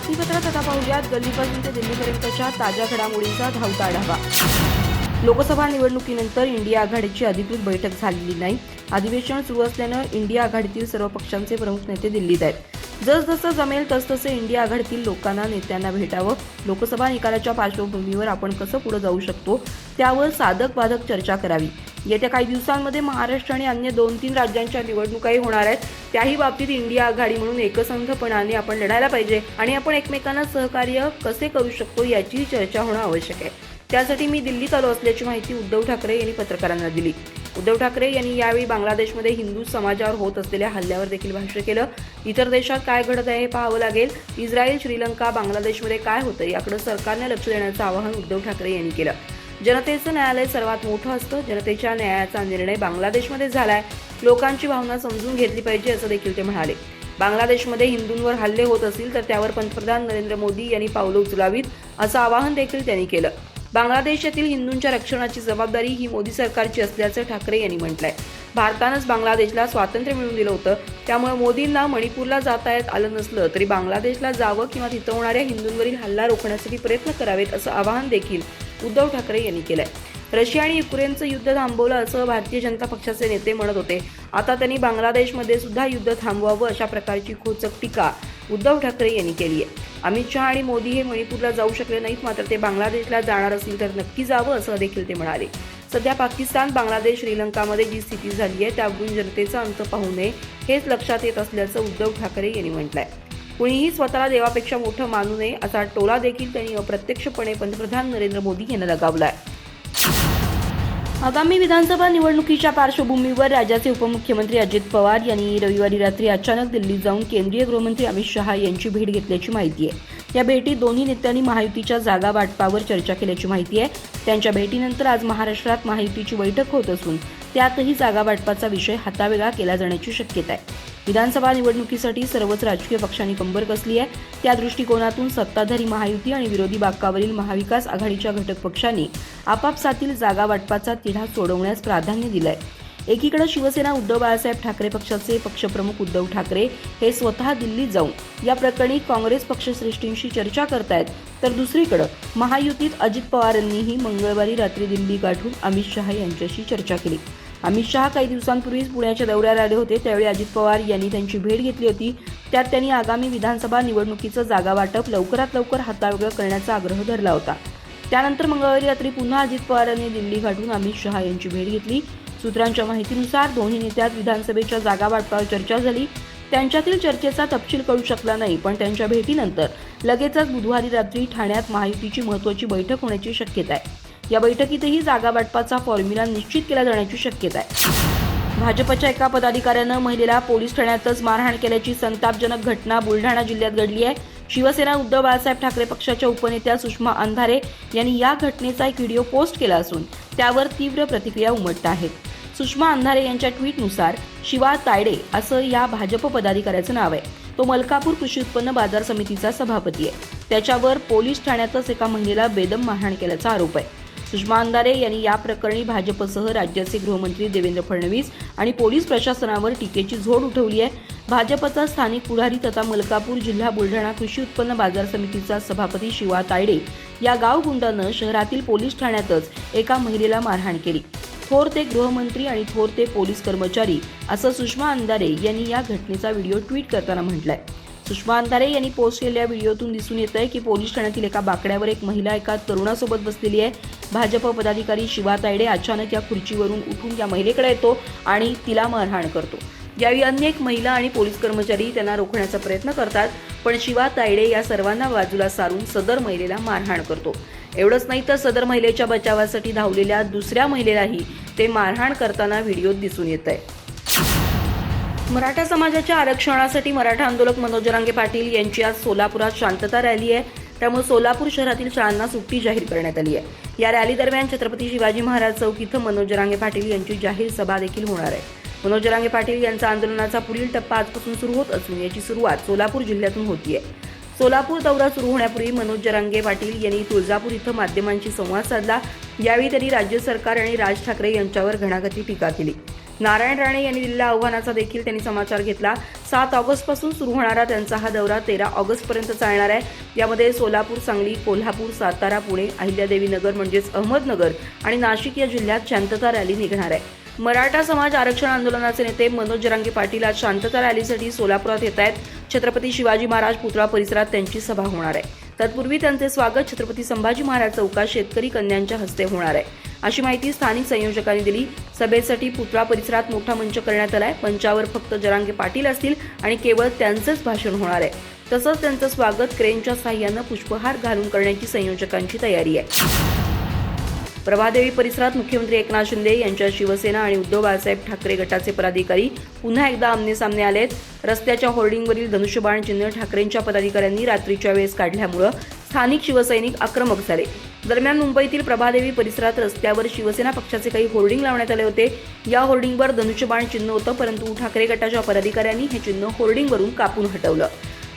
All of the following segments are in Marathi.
बातमीपत्रात आता पाहूयात गल्लीपासून ते दिल्लीपर्यंतच्या ताज्या घडामोडींचा धावता आढावा। लोकसभा निवडणुकीनंतर इंडिया आघाडीची अधिकृत बैठक झालेली नाही। अधिवेशन सुरू असल्यानं इंडिया आघाडीतील सर्व पक्षांचे प्रमुख नेते दिल्लीत आहेत। जसजसं जमेल तसतसे इंडिया आघाडीतील लोकांना नेत्यांना भेटावं, लोकसभा निकालाच्या पार्श्वभूमीवर आपण कसं पुढे जाऊ शकतो त्यावर साधक बाधक चर्चा करावी। येत्या काही दिवसांमध्ये महाराष्ट्र आणि अन्य 2-3 राज्यांच्या निवडणुकाही होणार आहेत। त्याही बाबतीत इंडिया आघाडी म्हणून एकसंधपणाने आपण लढायला पाहिजे आणि आपण एकमेकांना सहकार्य कसे करू शकतो याची चर्चा होणं आवश्यक आहे। त्यासाठी मी दिल्लीत आलो असल्याची माहिती उद्धव ठाकरे यांनी पत्रकारांना दिली। उद्धव ठाकरे यांनी यावेळी बांगलादेशमध्ये हिंदू समाजावर होत असलेल्या हल्ल्यावर देखील भाष्य केलं। इतर देशात काय घडत आहे हे पाहावं लागेल। इस्रायल, श्रीलंका, बांगलादेशमध्ये काय होतं याकडे सरकारने लक्ष देण्याचं आवाहन उद्धव ठाकरे यांनी केलं। जनतेचं न्यायालय सर्वात मोठं असतं। जनतेच्या न्यायाचा निर्णय बांगलादेशमध्ये झालाय। लोकांची भावना समजून घेतली पाहिजे असं देखील ते म्हणाले। बांगलादेशमध्ये हिंदूंवर हल्ले होत असतील तर त्यावर पंतप्रधान नरेंद्र मोदी यांनी पावलं उचलावीत असं आवाहन देखील त्यांनी केलं। बांगलादेश येथील हिंदूंच्या रक्षणाची जबाबदारी ही मोदी सरकारची असल्याचं ठाकरे यांनी म्हटलंय। भारतानंच बांगलादेशला स्वातंत्र्य मिळवून दिलं होतं, त्यामुळे मोदींना मणिपूरला जाता येत आलं नसलं तरी बांगलादेशला जावं किंवा तिथं होणाऱ्या हिंदूंवरील हल्ला रोखण्यासाठी प्रयत्न करावेत असं आवाहन देखील उद्धव ठाकरे यांनी केलंय। रशिया आणि युक्रेनचं युद्ध थांबवलं असं भारतीय जनता पक्षाचे नेते म्हणत होते। आता त्यांनी बांगलादेशमध्ये सुद्धा युद्ध थांबवावं अशा प्रकारची खोचक टीका उद्धव ठाकरे यांनी केली आहे। अमित शहा आणि मोदी हे मणिपूरला जाऊ शकले नाहीत, मात्र ते बांगलादेशला जाणार असतील तर नक्की जावं असं देखील ते म्हणाले। सध्या पाकिस्तान, बांगलादेश, श्रीलंकामध्ये जी स्थिती झाली आहे त्यावरून जनतेचा अंत पाहू नये हेच लक्षात येत असल्याचं उद्धव ठाकरे यांनी म्हटलंय। कुणीही स्वतःला देवापेक्षा मोठं मानू नये असा टोला देखील त्यांनी अप्रत्यक्षपणे पंतप्रधान नरेंद्र मोदी यांना लगावलाय। आगामी विधानसभा निवडणुकीच्या पार्श्वभूमीवर राज्याचे उपमुख्यमंत्री अजित पवार यांनी रविवारी रात्री अचानक दिल्लीत जाऊन केंद्रीय गृहमंत्री अमित शहा यांची भेट घेतल्याची माहिती आहे। या भेटीत दोन्ही नेत्यांनी महायुतीच्या जागा वाटपावर चर्चा केल्याची माहिती आहे। त्यांच्या भेटीनंतर आज महाराष्ट्रात महायुतीची बैठक होत असून त्यातही जागा वाटपाचा विषय हातावेगळा केला जाण्याची शक्यता आहे। विधानसभा निवडणुकीसाठी सर्वच राजकीय पक्षांनी कंबर कसली आहे। त्या दृष्टिकोनातून सत्ताधारी महायुती आणि विरोधी बाकावरील महाविकास आघाडीच्या घटक पक्षांनी आपापसातील जागा वाटपाचा तिढा सोडवण्यास प्राधान्य दिलंय। एकीकडे शिवसेना उद्धव बाळासाहेब ठाकरे पक्षाचे पक्षप्रमुख उद्धव ठाकरे हे स्वतः दिल्लीत जाऊन या प्रकरणी काँग्रेस पक्षश्रेष्ठींशी चर्चा करतायत, तर दुसरीकडे महायुतीत अजित पवारांनीही मंगळवारी रात्री दिल्ली गाठून अमित शहा यांच्याशी चर्चा केली। अमित शहा काही दिवसांपूर्वीच पुण्याच्या दौऱ्यावर आले होते, त्यावेळी अजित पवार यांनी त्यांची भेट घेतली होती। त्यात त्यांनी आगामी विधानसभा निवडणुकीचं जागा वाटप लवकरात लवकर हातावेगळं करण्याचा आग्रह धरला होता। त्यानंतर मंगळवारी रात्री पुन्हा अजित पवारांनी दिल्ली गाठून अमित शहा यांची भेट घेतली। सूत्रांच्या माहितीनुसार दोन्ही नेत्यात विधानसभेच्या जागा वाटपावर चर्चा झाली। त्यांच्यातील चर्चेचा तपशील कळू शकला नाही, पण त्यांच्या भेटीनंतर लगेचच बुधवारी रात्री ठाण्यात महायुतीची महत्त्वाची बैठक होण्याची शक्यता आहे। या बैठकीतही जागा वाटपाचा फॉर्म्युला निश्चित केला जाण्याची शक्यता आहे। भाजपच्या एका पदाधिकाऱ्यानं महिलेला पोलीस ठाण्यातच मारहाण केल्याची संतापजनक घटना बुलढाणा जिल्ह्यात घडली आहे। शिवसेना उद्धव बाळासाहेब ठाकरे पक्षाच्या उपनेत्या सुषमा अंधारे यांनी या घटनेचा एक व्हिडिओ पोस्ट केला असून त्यावर तीव्र प्रतिक्रिया उमटत आहेत। सुषमा अंधारे यांच्या ट्विटनुसार शिवा तायडे असं या भाजप पदाधिकाऱ्याचं नाव आहे। तो मलकापूर कृषी उत्पन्न बाजार समितीचा सभापती आहे। त्याच्यावर पोलीस ठाण्यातच एका महिलेला बेदम मारहाण केल्याचा आरोप आहे। सुषमा अंधारे यांनी या प्रकरणी भाजपसह राज्याचे गृहमंत्री देवेंद्र फडणवीस आणि पोलीस प्रशासनावर टीकेची झोड उठवली आहे। भाजपचा स्थानिक पुढारी तथा मलकापूर जिल्हा बुलढाणा कृषी उत्पन्न बाजार समितीचा सभापती शिवा तायडे या गावगुंडानं शहरातील पोलीस ठाण्यातच एका महिलेला मारहाण केली। थोर ते गृहमंत्री आणि थोर ते पोलीस कर्मचारी असं सुषमा अंधारे यांनी या घटनेचा व्हिडिओ ट्विट करताना म्हटलंय। सुषमा अंधारे यांनी पोस्ट केलेल्या व्हिडिओतून दिसून येत आहे की पोलीस ठाण्यातील एका बाकड्यावर एक महिला एका तरुणासोबत बसलेली आहे। भाजप पदाधिकारी शिवा तायडे अचानक या खुर्चीवरून उठून या महिलेकडे येतो आणि तिला मारहाण करतो। यावेळी अनेक महिला आणि पोलीस कर्मचारी त्यांना रोखण्याचा प्रयत्न करतात, पण शिवा तायडे या सर्वांना बाजूला सारून सदर महिलेला मारहाण करतो। एवढंच नाही तर सदर महिलेच्या बचावासाठी धावलेल्या दुसऱ्या महिलेलाही ते मारहाण करताना व्हिडिओत दिसून येत आहे। मराठा समाजाच्या आरक्षणासाठी मराठा आंदोलक मनोज जरांगे पाटील यांची आज सोलापुरात शांतता रॅली आहे। त्यामुळे सोलापूर शहरातील शाळांना सुट्टी जाहीर करण्यात आली आहे। या रॅली दरम्यान छत्रपती शिवाजी महाराज चौक इथं मनोज जरांगे पाटील यांची जाहीर सभा देखील होणार आहे। मनोज जरांगे पाटील यांचा आंदोलनाचा पुढील टप्पा आजपासून सुरू होत असून याची सुरुवात सोलापूर जिल्ह्यातून होतीये। सोलापूर दौरा सुरू होण्यापूर्वी मनोज जरांगे पाटील यांनी तुळजापूर इथं माध्यमांशी संवाद साधला। यावेळी त्यांनी राज्य सरकार आणि राज ठाकरे यांच्यावर घणाघाती टीका केली। नारायण राणे यांनी दिलेल्या आव्हानाचा देखील त्यांनी समाचार घेतला। 7 ऑगस्टपासून सुरू होणारा त्यांचा हा दौरा 13 ऑगस्टपर्यंत चालणार आहे. यामध्ये सोलापूर, सांगली, कोल्हापूर, सातारा, पुणे, अहिल्यादेवी नगर म्हणजेच अहमदनगर आणि नाशिक या जिल्ह्यात शांतता रॅली निघणार आहे. मराठा समाज आरक्षण आंदोलनाचे नेते मनोज जरांगे पाटील आज शांतता रॅलीसाठी सोलापुरात येत आहेत. छत्रपती शिवाजी महाराज पुतळा परिसरात त्यांची सभा होणार आहे. तत्पूर्वी त्यांचे स्वागत छत्रपती संभाजी महाराज चौकात शेतकरी कन्यांच्या हस्ते होणार आहे, अशी माहिती स्थानिक संयोजकांनी दिली. सभेसाठी पुतळा परिसरात मोठा मंच करण्यात आलाय. मंचावर फक्त जरांगे पाटील असतील आणि केवळ त्यांचेच भाषण होणार आहे. तसंच त्यांचं स्वागत क्रेनच्या साह्यानं पुष्पहार घालून करण्याची संयोजकांची तयारी आहे. प्रभादेवी परिसरात मुख्यमंत्री एकनाथ शिंदे यांच्या शिवसेना आणि उद्धव बाळासाहेब ठाकरे गटाचे पदाधिकारी पुन्हा एकदा आमनेसामने आलेत. रस्त्याच्या होर्डिंगवरील धनुष्यबाण चिन्ह ठाकरेंच्या पदाधिकाऱ्यांनी रात्रीच्या वेळेस काढल्यामुळे स्थानिक शिवसैनिक आक्रमक झाले. दरम्यान मुंबईतील प्रभादेवी परिसरात रस्त्यावर शिवसेना पक्षाचे काही होर्डिंग लावण्यात आले होते. या होर्डिंगवर धनुष्यबाण चिन्ह होतं, परंतु ठाकरे गटाच्या पदाधिकाऱ्यांनी हे चिन्ह होर्डिंगवरून कापून हटवलं.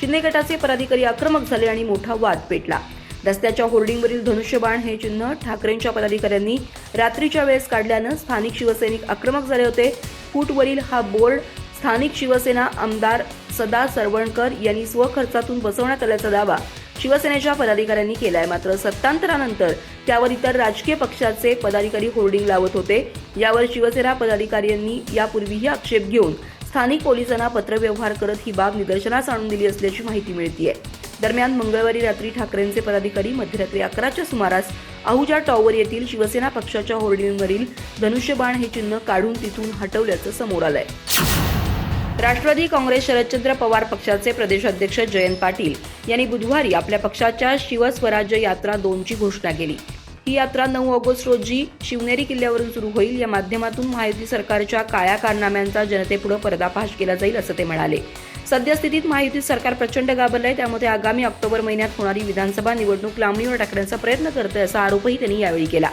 शिंदे गटाचे पदाधिकारी आक्रमक झाले आणि मोठा वाद पेटला. रस्त्याच्या होर्डिंगवरील धनुष्यबाण हे चिन्ह ठाकरेंच्या पदाधिकाऱ्यांनी रात्रीच्या वेळेस काढल्यानं स्थानिक शिवसैनिक आक्रमक झाले होते. फूटवरील हा बोर्ड स्थानिक शिवसेना आमदार सदा सरवणकर यांनी स्वखर्चातून बसवण्यात आल्याचा दावा शिवसेनेच्या पदाधिकाऱ्यांनी केलाय. मात्र सत्तांतरानंतर त्यावर इतर राजकीय पक्षाचे पदाधिकारी होर्डिंग लावत होते. यावर शिवसेना पदाधिकाऱ्यांनी यापूर्वीही आक्षेप घेऊन स्थानिक पोलिसांना पत्रव्यवहार करत ही बाब निदर्शनास आणून दिली असल्याची माहिती मिळतेय. दरम्यान मंगळवारी रात्री ठाकरेंचे पदाधिकारी मध्यरात्री 11च्या सुमारास आहुजा टॉवर येथील शिवसेना पक्षाच्या होर्डिंगवरील धनुष्यबाण हे चिन्ह काढून तिथून हटवल्याचं समोर आलंय. राष्ट्रवादी काँग्रेस शरदचंद्र पवार पक्षाचे प्रदेशाध्यक्ष जयंत पाटील यांनी बुधवारी आपल्या पक्षाच्या शिवस्वराज्य यात्रा 2ची घोषणा केली. ही यात्रा 9 ऑगस्ट रोजी शिवनेरी किल्ल्यावरून सुरू होईल. या माध्यमातून महायुती सरकारच्या काळ्या कारनाम्यांचा जनतेपुढे पर्दाफाश केला जाईल, असं ते म्हणाले. सद्यस्थितीत महायुती सरकार प्रचंड घाबरलंय, त्यामुळे आगामी ऑक्टोबर महिन्यात होणारी विधानसभा निवडणूक लांबणीवर टाकण्याचा प्रयत्न करतंय, असा आरोपही त्यांनी यावेळी केला.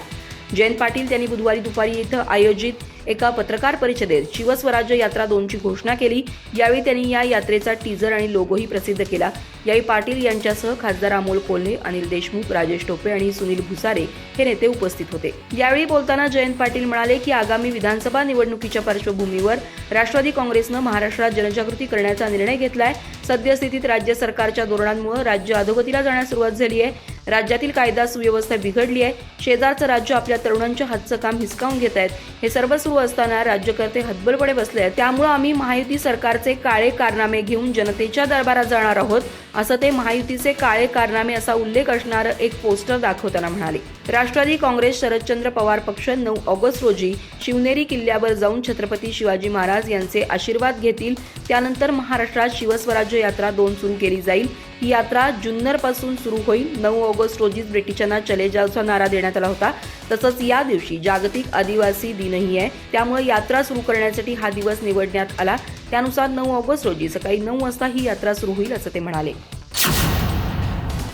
जयंत पाटील त्यांनी बुधवारी दुपारी इथं आयोजित एका पत्रकार परिषदेत शिवस्वराज्य यात्रा 2ची घोषणा केली. यावेळी त्यांनी या यात्रेचा टीजर आणि लोगोही प्रसिद्ध केला. यावेळी पाटील यांच्यासह खासदार अमोल कोल्हे, अनिल देशमुख, राजेश टोपे आणि सुनील भुसारे हे नेते उपस्थित होते. यावेळी बोलताना जयंत पाटील म्हणाले की आगामी विधानसभा निवडणुकीच्या पार्श्वभूमीवर राष्ट्रवादी काँग्रेसनं महाराष्ट्रात जनजागृती करण्याचा निर्णय घेतलाय. सद्यस्थितीत राज्य सरकारच्या धोरणांमुळे राज्य अधोगतीला जाण्यास सुरुवात झाली आहे. राज्यातील कायदा सुव्यवस्था बिघडली आहे. शेजारचं राज्य आपल्या तरुणांच्या हातचं काम हिसकावून घेत आहेत. हे सर्व सुरू असताना राज्यकर्ते हतबलपणे बसले आहेत. त्यामुळे आम्ही महायुती सरकारचे काळे कारनामे घेऊन जनतेच्या दरबारात जाणार आहोत, असं ते महायुतीचे काळे कारनामे असा उल्लेख असणारं एक पोस्टर दाखवताना म्हणाले. राष्ट्रवादी काँग्रेस शरदचंद्र पवार पक्ष 9 ऑगस्ट रोजी शिवनेरी किल्ल्यावर जाऊन छत्रपती शिवाजी महाराज यांचे आशीर्वाद घेतील. त्यानंतर महाराष्ट्रात शिवस्वराज्य यात्रा 2 सुरू केली जाईल. ही यात्रा जुन्नरपासून सुरू होईल. 9 ऑगस्ट रोजीच ब्रिटिशांना चले जाओचा नारा देण्यात आला होता. तसंच या दिवशी जागतिक आदिवासी दिनही आहे, त्यामुळे यात्रा सुरू करण्यासाठी हा दिवस निवडण्यात आला. त्यानुसार 9 ऑगस्ट रोजी सकाळी 9 वाजता ही यात्रा सुरू होईल, असं ते म्हणाले.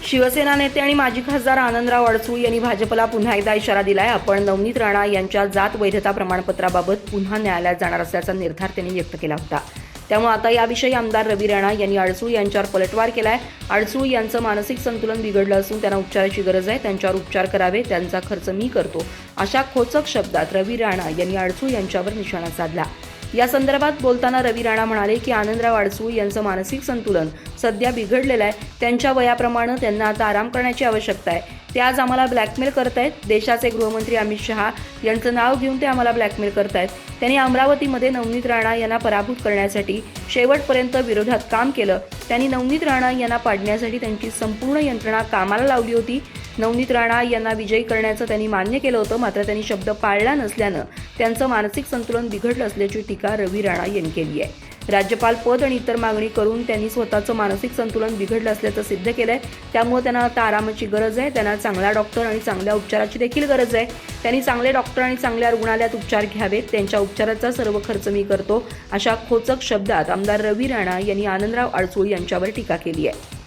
शिवसेना नेते आणि माजी खासदार आनंदराव अडसूळ यांनी भाजपला पुन्हा एकदा इशारा दिलाय. आपण नवनीत राणा यांच्या जात वैधता प्रमाणपत्राबाबत पुन्हा न्यायालयात जाणार असल्याचा निर्धार त्यांनी व्यक्त केला होता. त्यामुळे आता याविषयी आमदार रवी राणा यांनी अडसूळ यांच्यावर पलटवार केलाय. अडसूळ यांचं मानसिक संतुलन बिघडलं असून त्यांना उपचाराची गरज आहे. त्यांच्यावर उपचार करावे, त्यांचा खर्च मी करतो, अशा खोचक शब्दात रवी राणा यांनी अडसूळ यांच्यावर निशाणा साधला. या संदर्भात बोलताना रवी राणा म्हणाले की आनंदराव अडसूळ यांचं मानसिक संतुलन सध्या बिघडलेलं आहे. त्यांच्या वयाप्रमाणे त्यांना आता आराम करण्याची आवश्यकता आहे. ते आज आम्हाला ब्लॅकमेल करतायत. देशाचे गृहमंत्री अमित शहा यांचं नाव घेऊन ते आम्हाला ब्लॅकमेल करतायत. त्यांनी अमरावतीमध्ये नवनीत राणा यांना पराभूत करण्यासाठी शेवटपर्यंत विरोधात काम केलं. त्यांनी नवनीत राणा यांना पाडण्यासाठी त्यांची संपूर्ण यंत्रणा कामाला लावली होती. नवनीत राणा यांना विजयी करण्याचं त्यांनी मान्य केलं होतं, मात्र त्यांनी शब्द पाळला नसल्यानं त्यांचं मानसिक संतुलन बिघडलं असल्याची टीका रवी राणा यांनी केली आहे. राज्यपाल पद आणि इतर मागणी करून त्यांनी स्वतःचं मानसिक संतुलन बिघडलं असल्याचं सिद्ध केलंय. त्यामुळे त्यांना आता आरामाची गरज आहे. त्यांना चांगला डॉक्टर आणि चांगल्या उपचाराची देखील गरज आहे. त्यांनी चांगले डॉक्टर आणि चांगल्या रुग्णालयात उपचार घ्यावेत. त्यांच्या उपचाराचा सर्व खर्च मी करतो, अशा खोचक शब्दात आमदार रवी राणा यांनी आनंदराव अडसूळ यांच्यावर टीका केली आहे.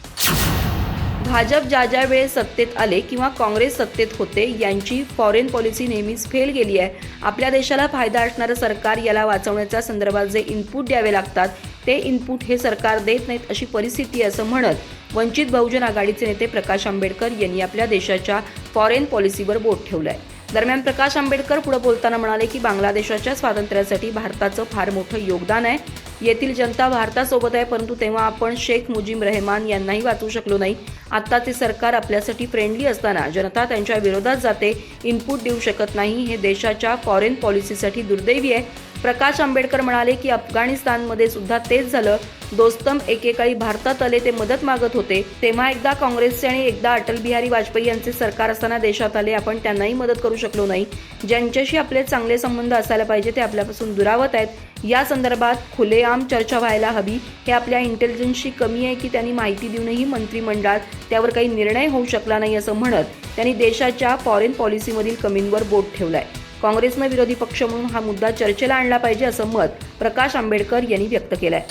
भाजप ज्या वेळेस सत्तेत आले किंवा काँग्रेस सत्तेत होते यांची फॉरेन पॉलिसी नेहमीच फेल गेली आहे. आपल्या देशाला फायदा असणारं सरकार याला वाचवण्याच्या संदर्भात जे इनपुट द्यावे लागतात ते इनपुट हे सरकार देत नाहीत अशी परिस्थिती आहे, असं म्हणत वंचित बहुजन आघाडीचे नेते प्रकाश आंबेडकर यांनी आपल्या देशाच्या फॉरेन पॉलिसीवर बोट ठेवलंय. दरम्यान प्रकाश आंबेडकर पुढे बोलताना म्हणाले की बांगलादेशाच्या स्वातंत्र्यासाठी भारताचं फार मोठं योगदान आहे. येथील जनता भारतासोबत आहे, परंतु तेव्हा आपण शेख मुजीब रेहमान यांनाही वाचवू शकलो नाही. आत्ताचे सरकार आपल्यासाठी फ्रेंडली असताना जनता त्यांच्या विरोधात जाते, इनपुट देऊ शकत नाही. हे देशाच्या फॉरेन पॉलिसीसाठी दुर्दैवी आहे. प्रकाश आंबेडकर म्हणाले की अफगाणिस्तानमध्ये सुद्धा तेच झालं. दोस्तम एकेकाळी भारतात आले, ते मदत मागत होते. तेव्हा एकदा काँग्रेसचे आणि एकदा अटल बिहारी वाजपेयी यांचे सरकार असताना देशात आले, आपण त्यांनाही मदत करू शकलो नाही. ज्यांच्याशी आपले चांगले संबंध असायला पाहिजे ते आपल्यापासून दुरावत आहेत. या संदर्भात खुलेआम चर्चा व्हायला हवी. हे आपल्या इंटेलिजन्सची कमी आहे की त्यांनी माहिती देऊनही मंत्रिमंडळात त्यावर काही निर्णय होऊ शकला नाही, असं म्हणत त्यांनी देशाच्या फॉरेन पॉलिसीमधील कमींवर बोट ठेवलाय. काँग्रेसनं विरोधी पक्ष म्हणून हा मुद्दा चर्चेला आणला पाहिजे, असं मत प्रकाश आंबेडकर यांनी व्यक्त केलंय.